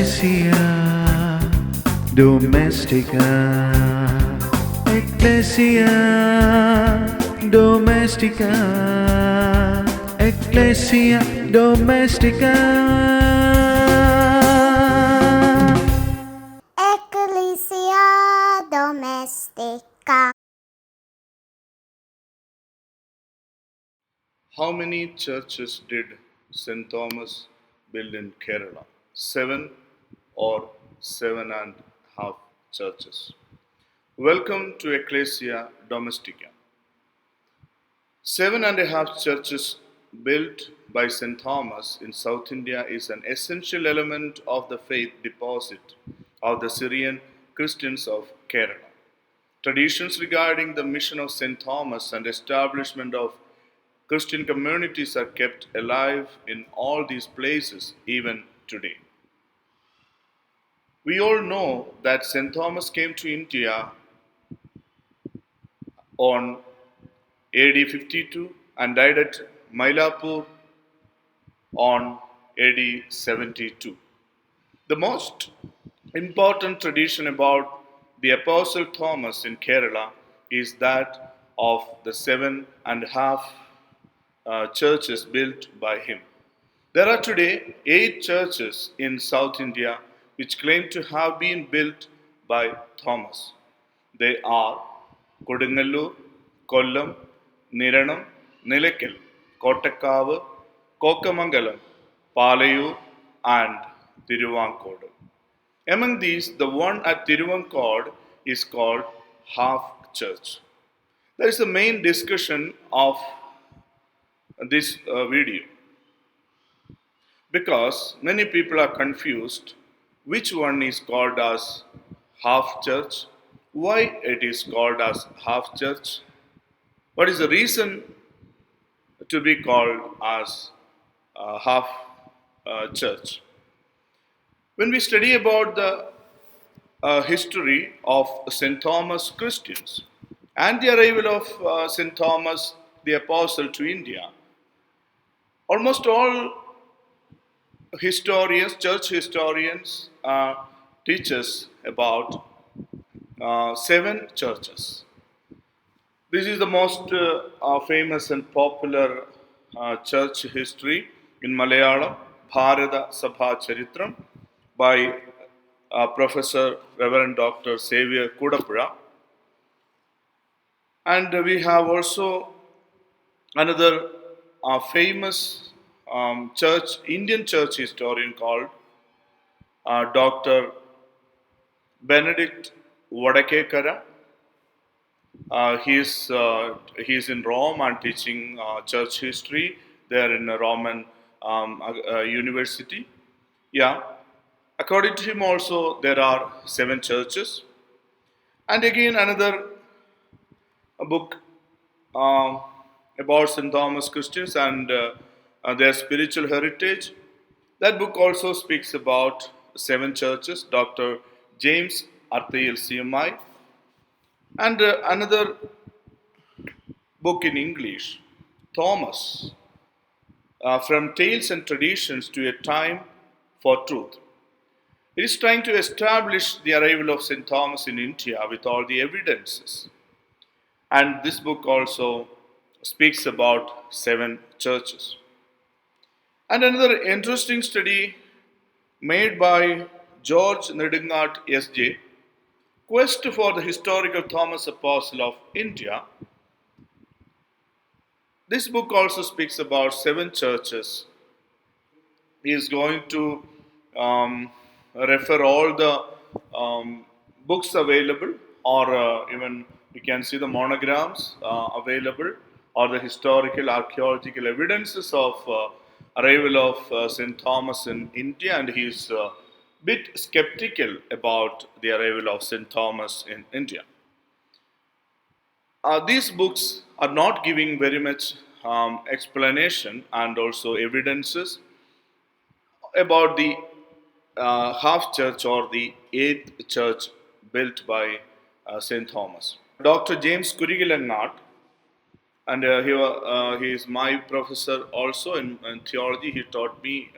Ecclesia Domestica, Ecclesia Domestica, Ecclesia Domestica. Ecclesia Domestica. How many churches did St. Thomas build in Kerala? 7 or 7.5 churches. Welcome to Ecclesia Domestica. 7.5 churches built by St. Thomas in South India is an essential element of the faith deposit of the Syrian Christians of Kerala. Traditions regarding the mission of St. Thomas and establishment of Christian communities are kept alive in all these places even today. We all know that St. Thomas came to India on AD 52 and died at Mylapore on AD 72. The most important tradition about the Apostle Thomas in Kerala is that of the 7.5 churches built by him. There are today 8 churches in South India which claim to have been built by Thomas. They are Kodungalur, Kollam, Niranam, Nilekal, Kottakavu, Kokamangalam, Palayur, and Tiruvankodu. Among these, the one at Tiruvankodu is called Half Church. That is the main discussion of this video because many people are confused which one is called as half church, why it is called as half church, what is the reason to be called as half church. When we study about the history of St. Thomas Christians and the arrival of St. Thomas the Apostle to India, almost all historians, church historians, teach us about 7 churches. This is the most famous and popular church history in Malayalam, Bharata Sabha Charitram, by Professor Reverend Dr. Xavier Kudapura. And we have also another famous Indian church historian called Dr. Benedict Vadakekara. He is in Rome and teaching church history there in a Roman university. Yeah, according to him also there are 7 churches. And again another book uh, about St. Thomas Christians and their spiritual heritage. That book also speaks about 7 churches. Dr. James Arthayil CMI. And another book in English, Thomas, From Tales and Traditions to a Time for Truth. It is trying to establish the arrival of St. Thomas in India with all the evidences. And this book also speaks about 7 churches. And another interesting study made by George Nedungath S.J., Quest for the Historical Thomas Apostle of India. This book also speaks about 7 churches. He is going to refer all the books available, or even we can see the monograms available, or the historical archaeological evidences of arrival of St. Thomas in India, and he is a bit skeptical about the arrival of St. Thomas in India. These books are not giving very much explanation and also evidences about the half church or the 8th church built by St. Thomas. Dr. James Kurigilangat, and he is my professor also in theology. He taught me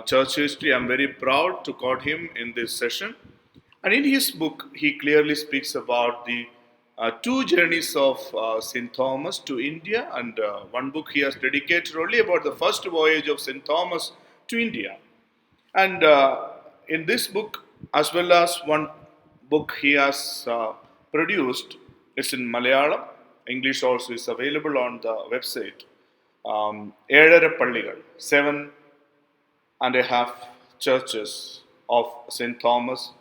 church history. I'm very proud to quote him in this session. And in his book, he clearly speaks about the two journeys of St. Thomas to India, and one book he has dedicated only about the first voyage of St. Thomas to India. And in this book, as well as one book he has produced, it's in Malayalam. English also is available on the website. Ezharappallikal, 7.5 churches of St. Thomas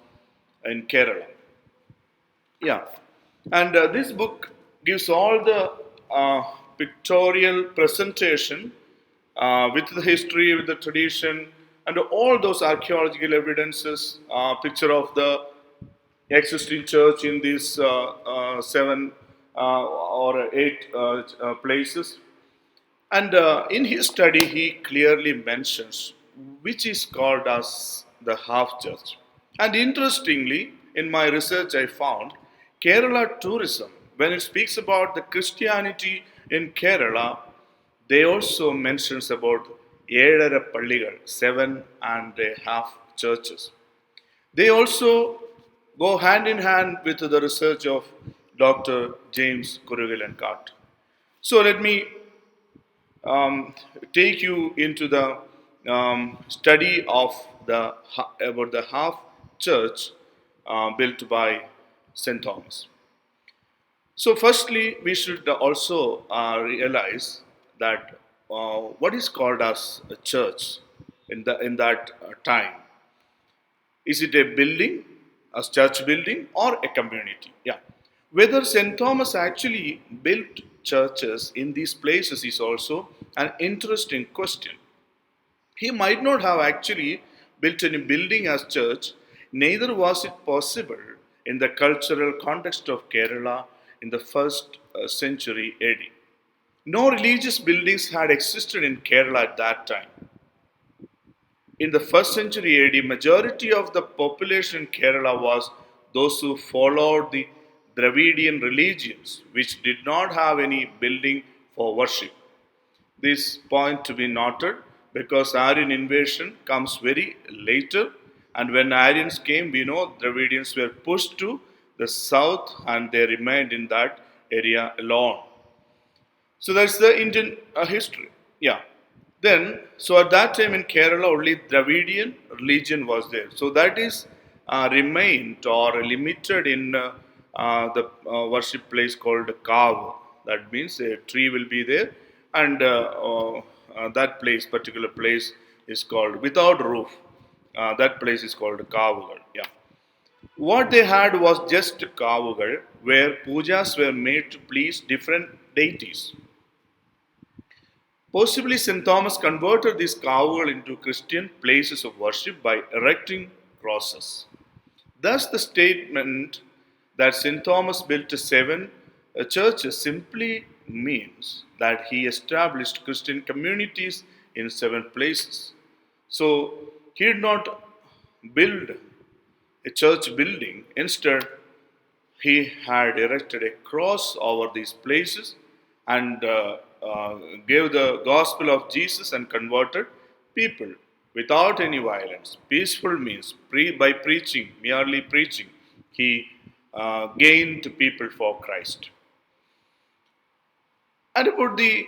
in Kerala. Yeah, and this book gives all the pictorial presentation with the history, with the tradition, and all those archaeological evidences, picture of the existing church in these seven or eight places. And in his study, he clearly mentions which is called as the half church. And interestingly, in my research, I found Kerala tourism, when it speaks about the Christianity in Kerala, they also mentions about Ezharappallikal, 7.5 churches. They also go hand in hand with the research of Dr. James Kurugal and Cart. So let me um, take you into the study of the about the half church built by St. Thomas. So, firstly, we should also realize that what is called as a church in that time. Is it a building, a church building, or a community? Yeah. Whether St. Thomas actually built churches in these places is also an interesting question. He might not have actually built any building as church, neither was it possible in the cultural context of Kerala in the first century AD. No religious buildings had existed in Kerala at that time. In the first century AD, majority of the population in Kerala was those who followed the Dravidian religions, which did not have any building for worship. This point to be noted because Aryan invasion comes very later, and when Aryans came, we know Dravidians were pushed to the south and they remained in that area alone. So that's the Indian history. Yeah. Then, so at that time in Kerala, only Dravidian religion was there. So that is remained or limited in the worship place called Kav. That means a tree will be there, and that place, particular place, is called without roof. That place is called Kavugal. Yeah. What they had was just Kavugal, where pujas were made to please different deities. Possibly St. Thomas converted these kavugal into Christian places of worship by erecting crosses. Thus, the statement that St. Thomas built seven churches simply means that he established Christian communities in seven places. So, he did not build a church building, instead, he had erected a cross over these places and gave the gospel of Jesus and converted people without any violence. Peaceful means by preaching, merely preaching, he gained people for Christ. And about the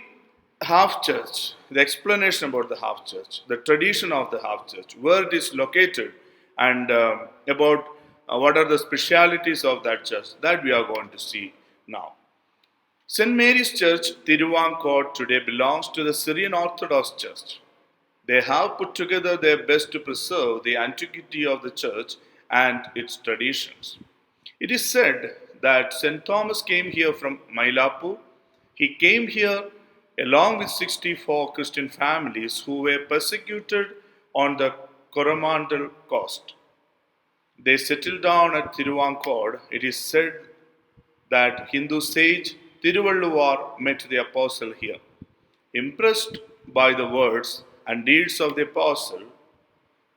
half church, the explanation about the half church, the tradition of the half church, where it is located, and about what are the specialities of that church, that we are going to see now. St. Mary's Church, Tiruvankot, today belongs to the Syrian Orthodox Church. They have put together their best to preserve the antiquity of the church and its traditions. It is said that St. Thomas came here from Mylapore. He came here along with 64 Christian families who were persecuted on the Coromandel coast. They settled down at Tiruvankod. It is said that Hindu sage Tiruvalluvar met the apostle here. Impressed by the words and deeds of the apostle,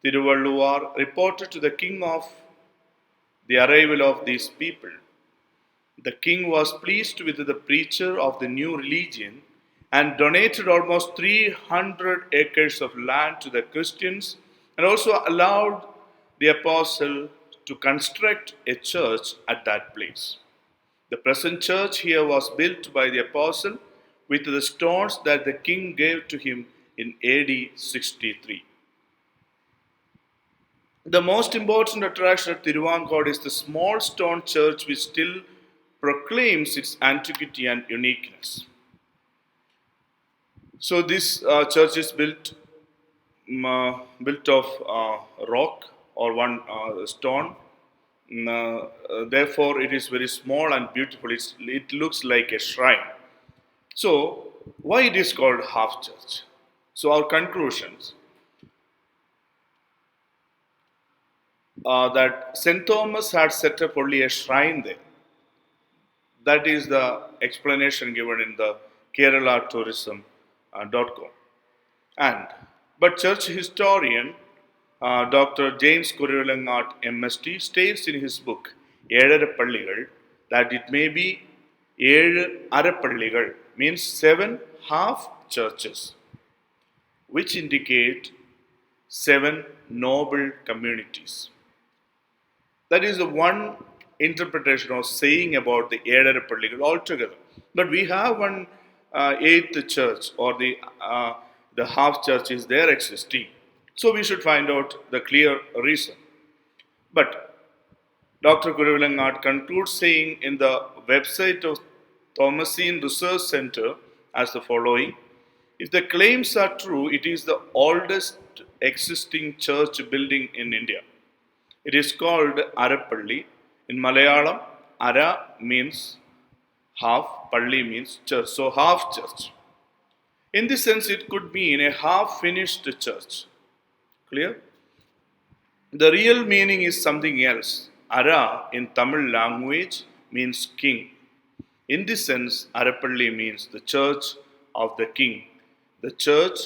Tiruvalluvar reported to the king of the arrival of these people. The king was pleased with the preacher of the new religion and donated almost 300 acres of land to the Christians, and also allowed the apostle to construct a church at that place. The present church here was built by the apostle with the stones that the king gave to him in AD 63. The most important attraction at Tiruvankod is the small stone church which still proclaims its antiquity and uniqueness. So this church is built of rock or one stone. Therefore, it is very small and beautiful. It looks like a shrine. So, why it is called half church? So, our conclusions that St. Thomas had set up only a shrine there. That is the explanation given in the KeralaTourism.com. But church historian Dr. James Kuruvilangat MST states in his book Ezharappallikal that it may be Arappallikal, means 7 half churches, which indicate 7 noble communities. That is the one interpretation or saying about the Ezharappallikal altogether. But we have one eighth church, or the half church is there existing. So we should find out the clear reason. But Dr. Kuruvilangat concludes saying in the website of Thomasine Research Center as the following: if the claims are true, it is the oldest existing church building in India. It is called Arappally. In Malayalam, Ara means half, Palli means church. So half church. In this sense, it could mean a half finished church. Clear? The real meaning is something else. Ara in Tamil language means king. In this sense, Arappally means the church of the king. The church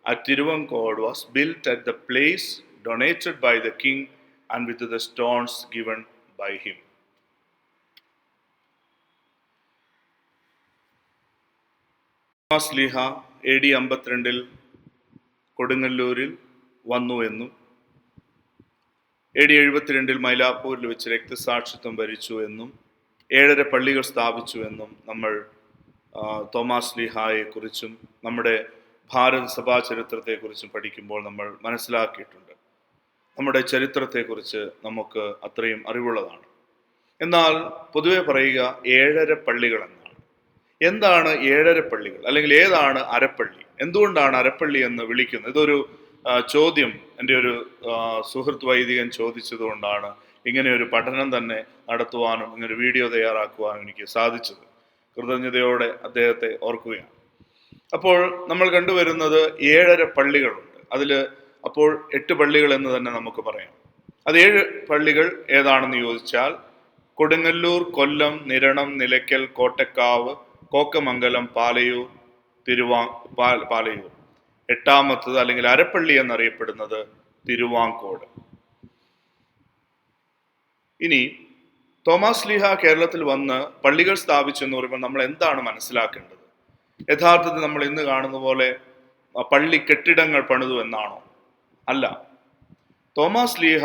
at Tiruvankod was built at the place donated by the king and with the stones given by him. Thomas AD 52 കൊടുങ്ങല്ലൂരിൽ വന്നു എന്നും AD 72 മൈലാപ്പൂരിൽ വെച്ച് രക്തസാക്ഷിത്വം വരിച്ചു എന്നും 7 പള്ളികൾ സ്ഥാപിച്ചു എന്നും നമ്മൾ തോമസ് ലീഹായെ കുറിച്ചും നമ്മുടെ ഭാരത സഭാ ചരിത്രത്തെക്കുറിച്ചും പഠിക്കുമ്പോൾ നമ്മൾ മനസ്സിലാക്കിയിട്ടുണ്ട്. നമ്മുടെ ചരിത്രത്തെക്കുറിച്ച് നമുക്ക് അത്രയും അറിവുള്ളതാണ്. എന്നാൽ പൊതുവെ പറയുക 7 പള്ളികൾ എന്നാണ്. എന്താണ് 7 പള്ളികൾ, അല്ലെങ്കിൽ ഏതാണ് അരപ്പള്ളി? എന്തുകൊണ്ടാണ് അരപ്പള്ളി എന്ന് വിളിക്കുന്നത്? ഇതൊരു ചോദ്യം എൻ്റെ ഒരു സുഹൃത്ത് വൈദികൻ ചോദിച്ചതുകൊണ്ടാണ് ഇങ്ങനെ ഒരു പഠനം തന്നെ നടത്തുവാനും ഇങ്ങനൊരു വീഡിയോ തയ്യാറാക്കുവാനും എനിക്ക് സാധിച്ചത്. കൃതജ്ഞതയോടെ അദ്ദേഹത്തെ ഓർക്കുകയാണ്. അപ്പോൾ നമ്മൾ കണ്ടുവരുന്നത് 7 പള്ളികളുണ്ട്. അതിൽ അപ്പോൾ 8 പള്ളികൾ എന്ന് തന്നെ നമുക്ക് പറയാം. അത് 7 പള്ളികൾ ഏതാണെന്ന് ചോദിച്ചാൽ കൊടുങ്ങല്ലൂർ, കൊല്ലം, നിരണം, നിലയ്ക്കൽ, കോട്ടക്കാവ്, കോക്കമംഗലം, പാലയൂർ, പാലയൂർ. 8ാമത്തത് അല്ലെങ്കിൽ അരപ്പള്ളി എന്നറിയപ്പെടുന്നത് തിരുവാങ്കോട്. ഇനി തോമസ് ലീഹ കേരളത്തിൽ വന്ന് പള്ളികൾ സ്ഥാപിച്ചു എന്ന് പറയുമ്പോൾ നമ്മൾ എന്താണ് മനസ്സിലാക്കേണ്ടത്? യഥാർത്ഥത്തിൽ നമ്മൾ ഇന്ന് കാണുന്ന പോലെ പള്ളി കെട്ടിടങ്ങൾ പണിതു എന്നാണോ? അല്ല. തോമസ് ലീഹ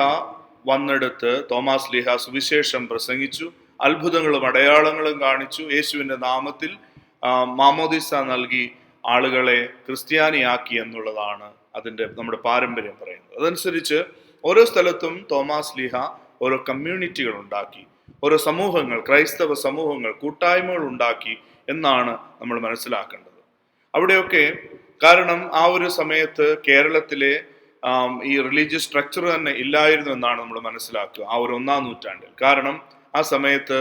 വന്നെടുത്ത് തോമസ് ലീഹ സുവിശേഷം പ്രസംഗിച്ചു, അത്ഭുതങ്ങളും അടയാളങ്ങളും കാണിച്ചു, യേശുവിൻ്റെ നാമത്തിൽ മാമോദിസ നൽകി ആളുകളെ ക്രിസ്ത്യാനിയാക്കി എന്നുള്ളതാണ് നമ്മുടെ പാരമ്പര്യം പറയുന്നത്. അതനുസരിച്ച് ഓരോ സ്ഥലത്തും തോമസ് ലീഹ ഓരോ കമ്മ്യൂണിറ്റികൾ ഉണ്ടാക്കി, ഓരോ സമൂഹങ്ങൾ, ക്രൈസ്തവ സമൂഹങ്ങൾ, കൂട്ടായ്മകൾ ഉണ്ടാക്കി എന്നാണ് നമ്മൾ മനസ്സിലാക്കേണ്ടത്. അവിടെയൊക്കെ കാരണം ആ ഒരു സമയത്ത് കേരളത്തിലെ ഈ റിലീജിയസ് സ്ട്രക്ചർ തന്നെ ഇല്ലായിരുന്നു എന്നാണ് നമ്മൾ മനസ്സിലാക്കുക ആ ഒരു 1ാം നൂറ്റാണ്ടിൽ. കാരണം ആ സമയത്ത്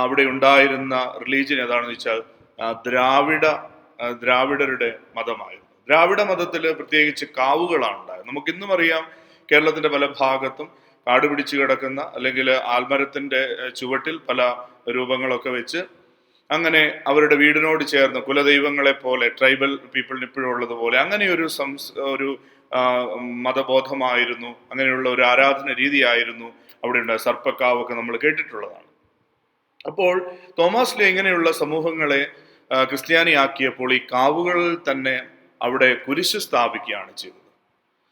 അവിടെ ഉണ്ടായിരുന്ന റിലീജിയൻ ഏതാണെന്ന് വെച്ചാൽ ദ്രാവിഡരുടെ മതമായിരുന്നു. ദ്രാവിഡ മതത്തിൽ പ്രത്യേകിച്ച് കാവുകളാണ് ഉണ്ടായത്. നമുക്കിന്നും അറിയാം കേരളത്തിന്റെ പല ഭാഗത്തും കാട് പിടിച്ചു കിടക്കുന്ന അല്ലെങ്കിൽ ആൽമരത്തിന്റെ ചുവട്ടിൽ പല രൂപങ്ങളൊക്കെ വെച്ച് അങ്ങനെ അവരുടെ വീടിനോട് ചേർന്ന് കുലദൈവങ്ങളെ പോലെ ട്രൈബൽ പീപ്പിളിന് ഇപ്പോഴും ഉള്ളതുപോലെ അങ്ങനെ ഒരു മതബോധമായിരുന്നു, അങ്ങനെയുള്ള ഒരു ആരാധന രീതിയായിരുന്നു അവിടെ ഉണ്ടായ. സർപ്പക്കാവൊക്കെ നമ്മൾ കേട്ടിട്ടുള്ളതാണ്. അപ്പോൾ തോമസ് ലീ ഇങ്ങനെയുള്ള സമൂഹങ്ങളെ ക്രിസ്ത്യാനിയാക്കിയപ്പോൾ ഈ കാവുകളിൽ തന്നെ അവിടെ കുരിശ് സ്ഥാപിക്കുകയാണ് ചെയ്തത്.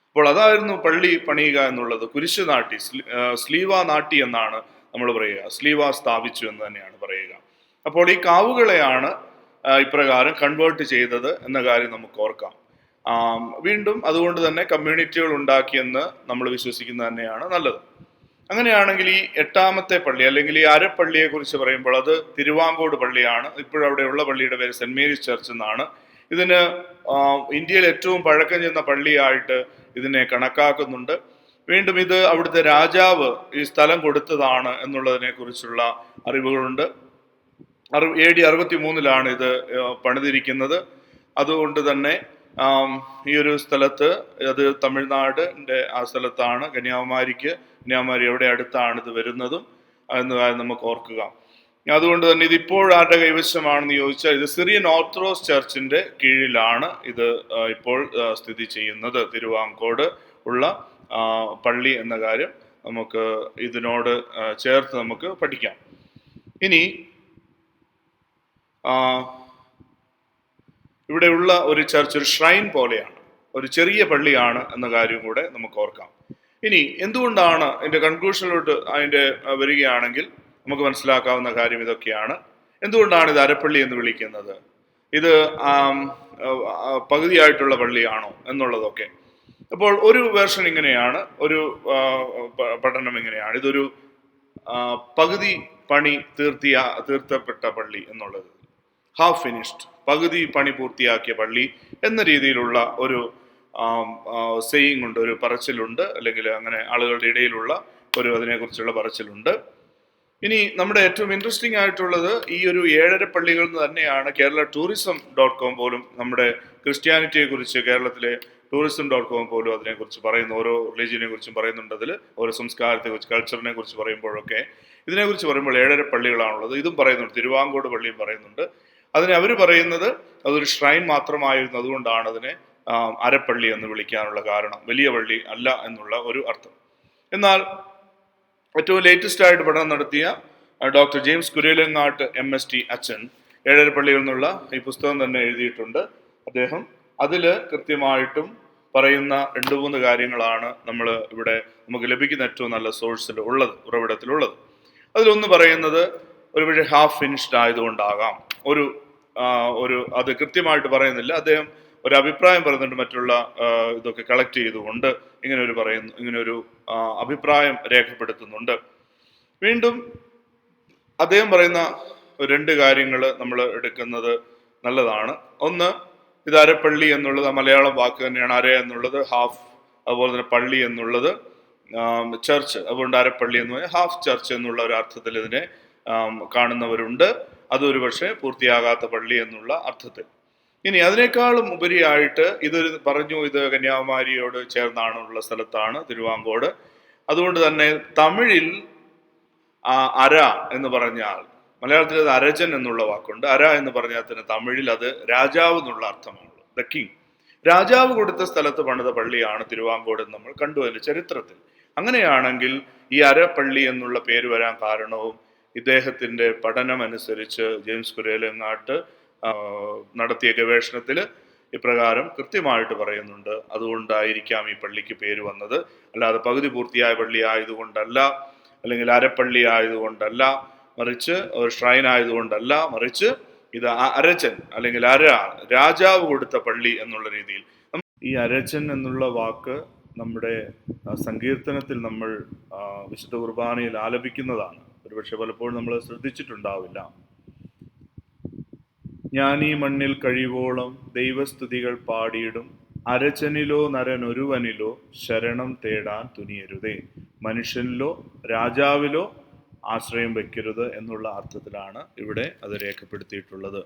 അപ്പോൾ അതായിരുന്നു പള്ളി പണിയുക എന്നുള്ളത്. കുരിശ് നാട്ടി, സ്ലീവ നാട്ടി എന്നാണ് നമ്മൾ പറയുക. സ്ലീവ സ്ഥാപിച്ചു എന്ന് തന്നെയാണ് പറയുക. അപ്പോൾ ഈ കാവുകളെയാണ് ഇപ്രകാരം കൺവേർട്ട് ചെയ്തത് എന്ന കാര്യം നമുക്ക് ഓർക്കാം. വീണ്ടും അതുകൊണ്ട് തന്നെ കമ്മ്യൂണിറ്റികൾ ഉണ്ടാക്കിയെന്ന് നമ്മൾ വിശ്വസിക്കുന്നത് തന്നെയാണ് നല്ലത്. അങ്ങനെയാണെങ്കിൽ ഈ 8ാമത്തെ പള്ളി അല്ലെങ്കിൽ ഈ അരപ്പള്ളിയെ കുറിച്ച് പറയുമ്പോൾ അത് തിരുവാങ്കോട് പള്ളിയാണ്. ഇപ്പോഴവിടെയുള്ള പള്ളിയുടെ പേര് സെന്റ് മേരീസ് ചർച്ച് എന്നാണ്. ഇതിന് ഇന്ത്യയിൽ ഏറ്റവും പഴക്കം ചെന്ന പള്ളിയായിട്ട് ഇതിനെ കണക്കാക്കുന്നുണ്ട്. വീണ്ടും ഇത് അവിടുത്തെ രാജാവ് ഈ സ്ഥലം കൊടുത്തതാണ് എന്നുള്ളതിനെ കുറിച്ചുള്ള അറിവുകളുണ്ട്. AD 63 ഇത് പണിതിരിക്കുന്നത്. അതുകൊണ്ട് തന്നെ ഈ ഒരു സ്ഥലത്ത്, അത് തമിഴ്നാടിൻ്റെ ആ സ്ഥലത്താണ്. കന്യാകുമാരി എവിടെ അടുത്താണ് ഇത് വരുന്നതും എന്ന കാര്യം നമുക്ക് ഓർക്കുക. അതുകൊണ്ട് തന്നെ ഇതിപ്പോൾ ആരുടെ കൈവശമാണെന്ന് ചോദിച്ചാൽ ഇത് സിറിയൻ ഓർത്തഡോക്സ് ചർച്ചിന്റെ കീഴിലാണ് ഇത് ഇപ്പോൾ സ്ഥിതി ചെയ്യുന്നത്. തിരുവാങ്കോട് ഉള്ള പള്ളി എന്ന കാര്യം നമുക്ക് ഇതിനോട് ചേർത്ത് നമുക്ക് പഠിക്കാം. ഇനി ഇവിടെയുള്ള ഒരു ചർച്ച് ഒരു ഷ്രൈൻ പോലെയാണ്, ഒരു ചെറിയ പള്ളിയാണ് എന്ന കാര്യം കൂടെ നമുക്ക് ഓർക്കാം. ഇനി എന്തുകൊണ്ടാണ് അതിൻ്റെ കൺക്ലൂഷനിലോട്ട് വരികയാണെങ്കിൽ നമുക്ക് മനസ്സിലാക്കാവുന്ന കാര്യം ഇതൊക്കെയാണ്. എന്തുകൊണ്ടാണ് ഇത് അരപ്പള്ളി എന്ന് വിളിക്കുന്നത്? ഇത് പകുതിയായിട്ടുള്ള പള്ളിയാണോ എന്നുള്ളതൊക്കെ. അപ്പോൾ ഒരു വേർഷൻ ഇങ്ങനെയാണ്, ഒരു പഠനം ഇങ്ങനെയാണ്. ഇതൊരു പകുതി പണി തീർത്തപ്പെട്ട പള്ളി എന്നുള്ളത്, ഹാഫ് ഫിനിഷ്ഡ്, പകുതി പണി പൂർത്തിയാക്കിയ പള്ളി എന്ന രീതിയിലുള്ള ഒരു സെയിങ് ഉണ്ട്, ഒരു പറച്ചിലുണ്ട്, അല്ലെങ്കിൽ അങ്ങനെ ആളുകളുടെ ഇടയിലുള്ള ഒരു അതിനെക്കുറിച്ചുള്ള പറച്ചിലുണ്ട്. ഇനി നമ്മുടെ ഏറ്റവും ഇൻട്രസ്റ്റിംഗ് ആയിട്ടുള്ളത് ഈ ഒരു 7.5 പള്ളികളിൽ നിന്ന് തന്നെയാണ് Kerala-tourism.com പോലും നമ്മുടെ ക്രിസ്ത്യാനിറ്റിയെ കുറിച്ച്, കേരളത്തിലെ tourism.com പോലും അതിനെക്കുറിച്ച് പറയുന്നു. ഓരോ റിലീജിയനെ കുറിച്ചും പറയുന്നുണ്ട്. അതിൽ ഓരോ സംസ്കാരത്തെ കുറിച്ച്, കൾച്ചറിനെ കുറിച്ച് പറയുമ്പോഴൊക്കെ ഇതിനെക്കുറിച്ച് പറയുമ്പോൾ 7.5 പള്ളികളാണുള്ളത്. ഇതും പറയുന്നുണ്ട്, തിരുവാങ്കോട് പള്ളിയും പറയുന്നുണ്ട്. അതിനെ അവർ പറയുന്നത് അതൊരു ഷ്രൈൻ മാത്രമായിരുന്നു, അതുകൊണ്ടാണ് അതിനെ അരപ്പള്ളി എന്ന് വിളിക്കാനുള്ള കാരണം, വലിയ പള്ളി അല്ല എന്നുള്ള ഒരു അർത്ഥം. എന്നാൽ ഏറ്റവും ലേറ്റസ്റ്റ് ആയിട്ട് പഠനം നടത്തിയ ഡോക്ടർ ജെയിംസ് കുരേലങ്ങാട്ട് MST അച്ഛൻ 7.5 പള്ളികളിൽ നിന്നുള്ള ഈ പുസ്തകം തന്നെ എഴുതിയിട്ടുണ്ട്. അദ്ദേഹം അതിൽ കൃത്യമായിട്ടും പറയുന്ന 2-3 കാര്യങ്ങളാണ് നമ്മൾ ഇവിടെ നമുക്ക് ലഭിക്കുന്ന ഏറ്റവും നല്ല സോഴ്സിൽ ഉള്ളത്, ഉറവിടത്തിലുള്ളത്. അതിലൊന്ന് പറയുന്നത് ഒരുപക്ഷെ ഹാഫ് ഫിനിഷ്ഡ് ആയതുകൊണ്ടാകാം. ഒരു അത് കൃത്യമായിട്ട് പറയുന്നില്ല, അദ്ദേഹം ഒരു അഭിപ്രായം പറയുന്നുണ്ട്, മറ്റുള്ള ഇതൊക്കെ കളക്ട് ചെയ്തുകൊണ്ട് ഇങ്ങനൊരു അഭിപ്രായം രേഖപ്പെടുത്തുന്നുണ്ട്. വീണ്ടും അദ്ദേഹം പറയുന്ന 2 കാര്യങ്ങൾ നമ്മൾ എടുക്കുന്നത് നല്ലതാണ്. ഒന്ന്, ഇത് അരപ്പള്ളി എന്നുള്ളത് മലയാളം വാക്ക് തന്നെയാണ്. അര എന്നുള്ളത് ഹാഫ്, അതുപോലെ തന്നെ പള്ളി എന്നുള്ളത് ചർച്ച്. അതുകൊണ്ട് അരപ്പള്ളി എന്ന് പറഞ്ഞാൽ ഹാഫ് ചർച്ച് എന്നുള്ള ഒരു അർത്ഥത്തിൽ ഇതിനെ കാണുന്നവരുണ്ട്. അതൊരു പക്ഷേ പൂർത്തിയാകാത്ത പള്ളി എന്നുള്ള അർത്ഥത്തിൽ. ഇനി അതിനേക്കാളും ഉപരിയായിട്ട് ഇത് കന്യാകുമാരിയോട് ചേർന്നാണുള്ള സ്ഥലത്താണ് തിരുവാങ്കോട്. അതുകൊണ്ട് തന്നെ തമിഴിൽ അര എന്ന് പറഞ്ഞാൽ, മലയാളത്തിൽ അത് അരജൻ എന്നുള്ള വാക്കുണ്ട്. അര എന്ന് പറഞ്ഞാൽ തന്നെ തമിഴിൽ അത് രാജാവ് എന്നുള്ള അർത്ഥമാണ്, ദ കിങ്. രാജാവ് കൊടുത്ത സ്ഥലത്ത് പണിത പള്ളിയാണ് തിരുവാങ്കോട് എന്ന് നമ്മൾ കണ്ടു അതിൻ്റെ ചരിത്രത്തിൽ. അങ്ങനെയാണെങ്കിൽ ഈ അരപ്പള്ളി എന്നുള്ള പേര് വരാൻ കാരണവും ഇദ്ദേഹത്തിൻ്റെ പഠനമനുസരിച്ച് ജെയിംസ് കുരേലങ്ങാട്ട് നടത്തിയ ഗവേഷണത്തിൽ ഇപ്രകാരം കൃത്യമായിട്ട് പറയുന്നുണ്ട്. അതുകൊണ്ടായിരിക്കാം ഈ പള്ളിക്ക് പേര് വന്നത്, അല്ലാതെ പകുതി പൂർത്തിയായ പള്ളി ആയതുകൊണ്ടല്ല, അല്ലെങ്കിൽ അരപ്പള്ളി ആയതുകൊണ്ടല്ല, മറിച്ച് ഒരു ഷ്രൈൻ ആയതുകൊണ്ടല്ല, മറിച്ച് ഇത് അരച്ചൻ അല്ലെങ്കിൽ രാജാവ് കൊടുത്ത പള്ളി എന്നുള്ള രീതിയിൽ. ഈ അരച്ചൻ എന്നുള്ള വാക്ക് നമ്മുടെ സങ്കീർത്തനത്തിൽ നമ്മൾ വിശുദ്ധ കുർബാനയിൽ ആലപിക്കുന്നതാണ്. ഒരുപക്ഷെ പലപ്പോഴും നമ്മൾ ശ്രദ്ധിച്ചിട്ടുണ്ടാവില്ല. ഞാൻ ഈ മണ്ണിൽ കഴിവോളം ദൈവസ്തുതികൾ പാടിയിടും, അരച്ചനിലോ നരനൊരുവനിലോ ശരണം തേടാൻ തുനിയരുതേ, മനുഷ്യനിലോ രാജാവിലോ ആശ്രയം വയ്ക്കരുത് എന്നുള്ള അർത്ഥത്തിലാണ് ഇവിടെ അത് രേഖപ്പെടുത്തിയിട്ടുള്ളത്.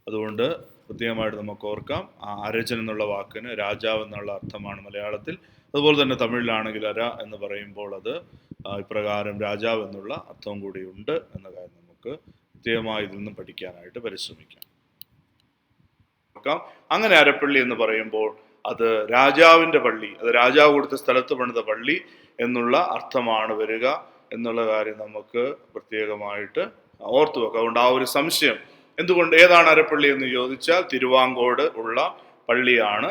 അതുകൊണ്ട് പ്രത്യേകമായിട്ട് നമുക്ക് ഓർക്കാം, ആ അരജൻ എന്നുള്ള വാക്കിന് രാജാവ് എന്നുള്ള അർത്ഥമാണ് മലയാളത്തിൽ. അതുപോലെ തന്നെ തമിഴിലാണെങ്കിൽ അര എന്ന് പറയുമ്പോൾ അത് ഇപ്രകാരം രാജാവ് എന്നുള്ള അർത്ഥവും കൂടി ഉണ്ട് എന്ന കാര്യം നമുക്ക് പ്രത്യേകമായി ഇതിൽ നിന്നും പഠിക്കാനായിട്ട് പരിശ്രമിക്കാം. അങ്ങനെ അരപ്പള്ളി എന്ന് പറയുമ്പോൾ അത് രാജാവിൻ്റെ പള്ളി, അത് രാജാവ് കൊടുത്ത സ്ഥലത്ത് പണിത പള്ളി എന്നുള്ള അർത്ഥമാണ് വരിക എന്നുള്ള കാര്യം നമുക്ക് പ്രത്യേകമായിട്ട് ഓർത്തു വെക്കാം. അതുകൊണ്ട് ആ ഒരു സംശയം എന്തുകൊണ്ട്, ഏതാണ് അരപ്പള്ളി എന്ന് ചോദിച്ചാൽ തിരുവാങ്കോട് ഉള്ള പള്ളിയാണ്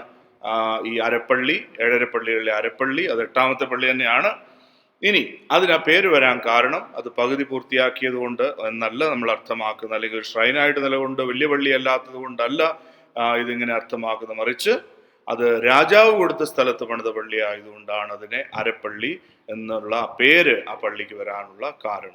ഈ അരപ്പള്ളി. ഏഴരപ്പള്ളികളിലെ അരപ്പള്ളി, അത് 8ാമത്തെ പള്ളി തന്നെയാണ്. ഇനി അതിന് ആ പേര് വരാൻ കാരണം അത് പകുതി പൂർത്തിയാക്കിയത് കൊണ്ട് എന്നല്ല നമ്മൾ അർത്ഥമാക്കുന്നത്, അല്ലെങ്കിൽ ഒരു ഷ്രൈനായിട്ട് നിലകൊണ്ട് വലിയ പള്ളി അല്ലാത്തത് കൊണ്ടല്ല ഇതിങ്ങനെ അർത്ഥമാക്കുന്നത്, മറിച്ച് അത് രാജാവ് കൊടുത്ത സ്ഥലത്ത് പണിത പള്ളി ആയതുകൊണ്ടാണ് അതിനെ അരപ്പള്ളി എന്നുള്ള പേര് ആ പള്ളിക്ക് വരാനുള്ള കാരണം.